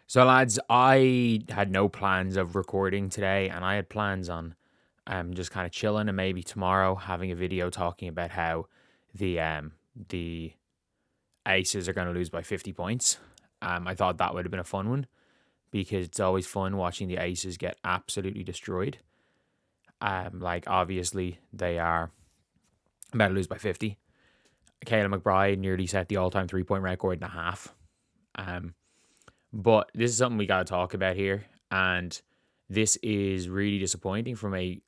So, lads, I had no plans of recording today, and I had plans on just kind of chilling and maybe tomorrow having a video talking about how the Aces are going to lose by 50 points. I thought that would have been a fun one because it's always fun watching the Aces get absolutely destroyed. Like obviously they are about to lose by 50. Kayla McBride nearly set the all-time three-point record in a half. Um, But this is something we got to talk about here. And this is really disappointing from a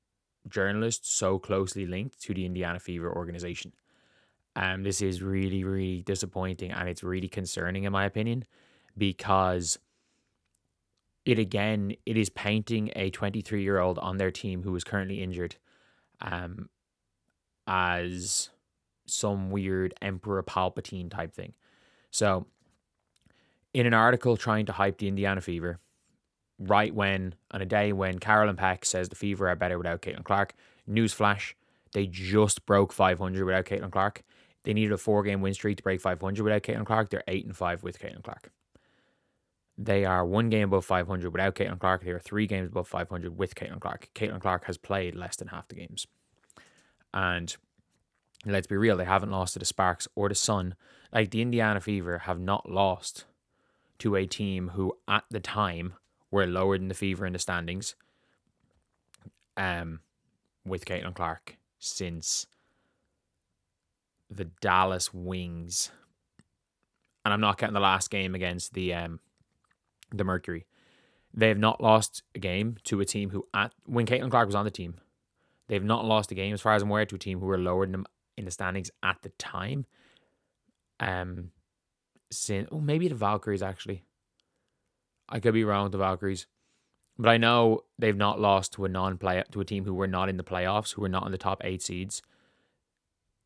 journalist so closely linked to the Indiana Fever organization. This is really, really disappointing. And it's really concerning, in my opinion, because it is painting a 23-year-old on their team who is currently injured um, as some weird Emperor Palpatine type thing. So, in an article trying to hype the Indiana Fever, right when, on a day when Carolyn Peck says the Fever are better without Caitlin Clark. Newsflash, they just broke 500 without Caitlin Clark. They needed a 4-game win streak to break 500 without Caitlin Clark. They're 8-5 with Caitlin Clark. They are 1 game above 500 without Caitlin Clark. They are 3 games above 500 with Caitlin Clark. Caitlin Clark has played less than half the games. And let's be real, they haven't lost to the Sparks or the Sun. Like, the Indiana Fever have not lost to a team who, at the time, were lower than the Fever in the standings with Caitlin Clark since the Dallas Wings. And I'm not counting the last game against the Mercury. They have not lost a game to a team who, when Caitlin Clark was on the team, they've not lost a game, as far as I'm aware, to a team who were lower than them in the standings at the time. Maybe the Valkyries, actually. I could be wrong with the Valkyries. But I know they've not lost to a team who were not in the playoffs, who were not in the top 8 seeds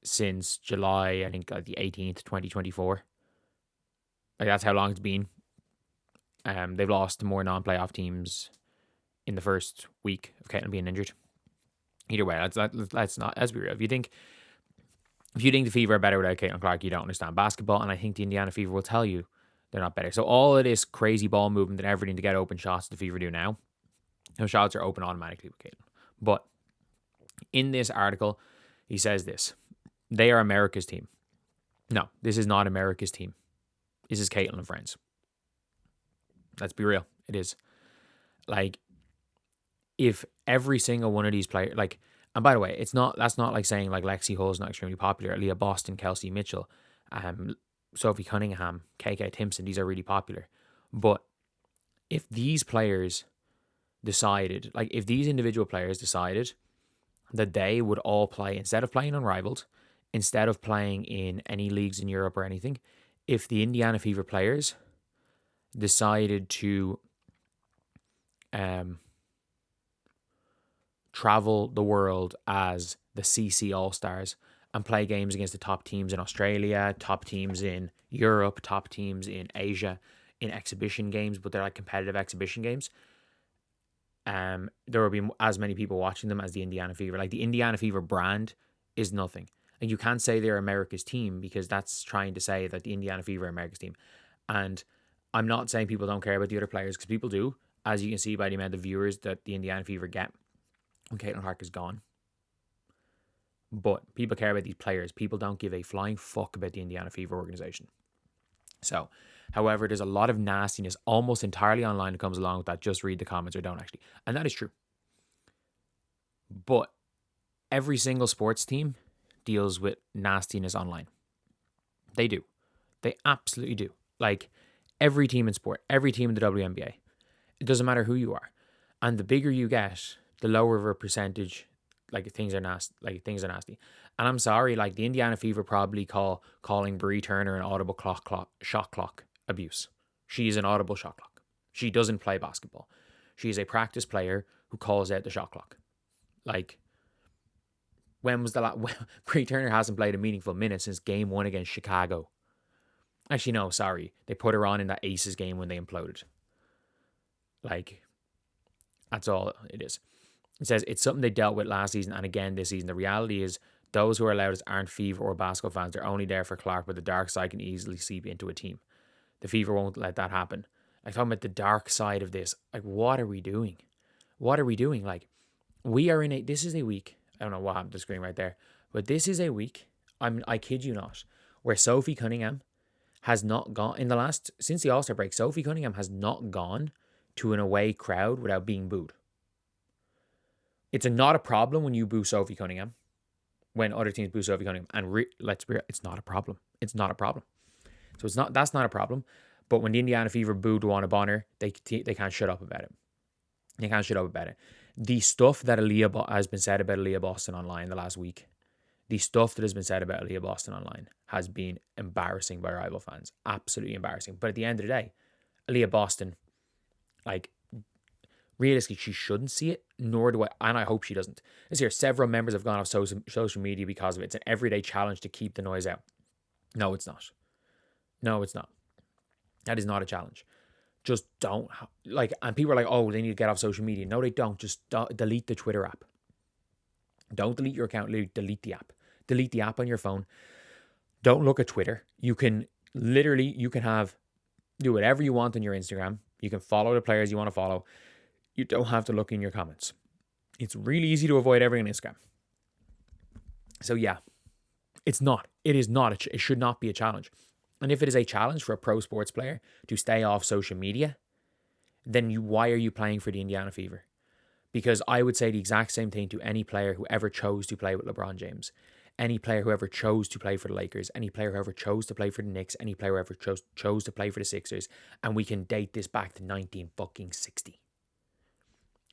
since July, I think, like the 18th, 2024. Like, that's how long it's been. They've lost to more non-playoff teams in the first week of Caitlin being injured. Either way, let's be real. If you think the Fever are better without Caitlin Clark, you don't understand basketball, and I think the Indiana Fever will tell you they're not better. So all of this crazy ball movement and everything to get open shots the Fever do now, those shots are open automatically with Caitlin. But in this article, he says this: they are America's team. No, this is not America's team. This is Caitlin and friends. Let's be real. It is. Like, if every single one of these players, like, and by the way, that's not like saying like Lexi Hull's not extremely popular. Leah Boston, Kelsey Mitchell, Sophie Cunningham, KK Timpson, these are really popular. But if these players decided, like, if these individual players decided that they would all play, instead of playing Unrivaled, instead of playing in any leagues in Europe or anything, if the Indiana Fever players decided to travel the world as the CC All-Stars and play games against the top teams in Australia, top teams in Europe, top teams in Asia, in exhibition games, but they're like competitive exhibition games, there will be as many people watching them as the Indiana Fever. Like, the Indiana Fever brand is nothing. And you can't say they're America's team, because that's trying to say that the Indiana Fever are America's team. And I'm not saying people don't care about the other players, because people do, as you can see by the amount of viewers that the Indiana Fever get when Caitlin Clark is gone. But people care about these players. People don't give a flying fuck about the Indiana Fever organization. So, however, there's a lot of nastiness almost entirely online that comes along with that. Just read the comments or don't, actually. And that is true. But every single sports team deals with nastiness online. They do. They absolutely do. Like, every team in sport, every team in the WNBA. It doesn't matter who you are. And the bigger you get, the lower of a percentage, things are nasty. And I'm sorry, like, the Indiana Fever probably calling Bree Turner an audible shot clock abuse. She is an audible shot clock. She doesn't play basketball. She is a practice player who calls out the shot clock. Like, when was the last? Bree Turner hasn't played a meaningful minute since game 1 against Chicago. Actually, no, sorry. They put her on in that Aces game when they imploded. Like, that's all it is. It says it's something they dealt with last season and again this season. The reality is those who are loudest aren't Fever or basketball fans. They're only there for Clark, but the dark side can easily seep into a team. The Fever won't let that happen. Like, talking about the dark side of this. Like, what are we doing? What are we doing? Like, we are in this is a week. I don't know what happened to the screen right there, but this is a week. I kid you not, where Sophie Cunningham has not gone since the All-Star break. Sophie Cunningham has not gone to an away crowd without being booed. It's not a problem when you boo Sophie Cunningham, when other teams boo Sophie Cunningham, and let's be real, it's not a problem. It's not a problem. So that's not a problem. But when the Indiana Fever boo Duana Bonner, they can't shut up about it. They can't shut up about it. The stuff that has been said about Aaliyah Boston online the last week, the stuff that has been said about Aaliyah Boston online has been embarrassing by rival fans. Absolutely embarrassing. But at the end of the day, Aaliyah Boston, like, realistically, she shouldn't see it, nor do I, and I hope she doesn't. This year, several members have gone off social media because of it. It's an everyday challenge to keep the noise out. No, it's not. No, it's not. That is not a challenge. Just don't, like, and people are like, oh, they need to get off social media. No, they don't. Just delete the Twitter app. Don't delete your account, delete the app. Delete the app on your phone. Don't look at Twitter. You can do whatever you want on your Instagram. You can follow the players you want to follow. You don't have to look in your comments. It's really easy to avoid everything on Instagram. So yeah, it should not be a challenge. And if it is a challenge for a pro sports player to stay off social media, then why are you playing for the Indiana Fever? Because I would say the exact same thing to any player who ever chose to play with LeBron James, any player who ever chose to play for the Lakers, any player who ever chose to play for the Knicks, any player who ever chose to play for the Sixers, and we can date this back to 1960.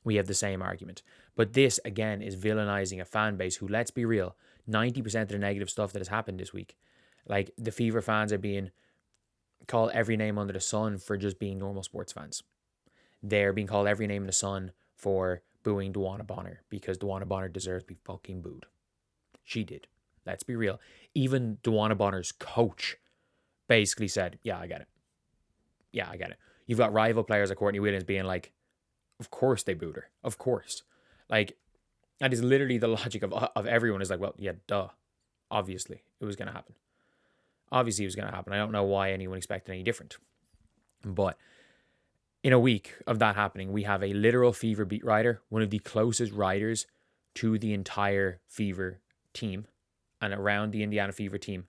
We have the same argument. But this, again, is villainizing a fan base who, let's be real, 90% of the negative stuff that has happened this week, like, the Fever fans are being called every name under the sun for just being normal sports fans. They're being called every name in the sun for booing Duana Bonner because Duana Bonner deserves to be fucking booed. She did. Let's be real. Even Duana Bonner's coach basically said, yeah, I get it. Yeah, I get it. You've got rival players like Courtney Williams being like, of course they booed her. Of course. Like, that is literally the logic of everyone is like, well, yeah, duh. Obviously, it was going to happen. Obviously, it was going to happen. I don't know why anyone expected any different. But in a week of that happening, we have a literal Fever beat writer, one of the closest writers to the entire Fever team and around the Indiana Fever team.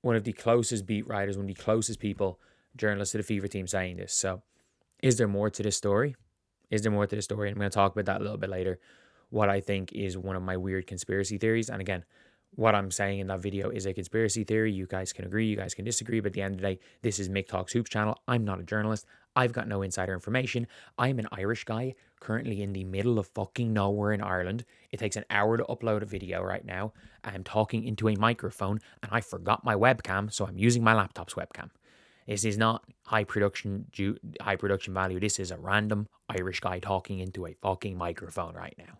One of the closest beat writers, one of the closest people, journalists to the Fever team saying this. So, is there more to this story? Is there more to the story? And I'm going to talk about that a little bit later. What I think is one of my weird conspiracy theories. And again, what I'm saying in that video is a conspiracy theory. You guys can agree, you guys can disagree, but at the end of the day, this is Mick Talks Hoops channel. I'm not a journalist. I've got no insider information. I'm an Irish guy currently in the middle of fucking nowhere in Ireland. It takes an hour to upload a video right now. I'm talking into a microphone and I forgot my webcam, so I'm using my laptop's webcam. This is not high production value. This is a random Irish guy talking into a fucking microphone right now.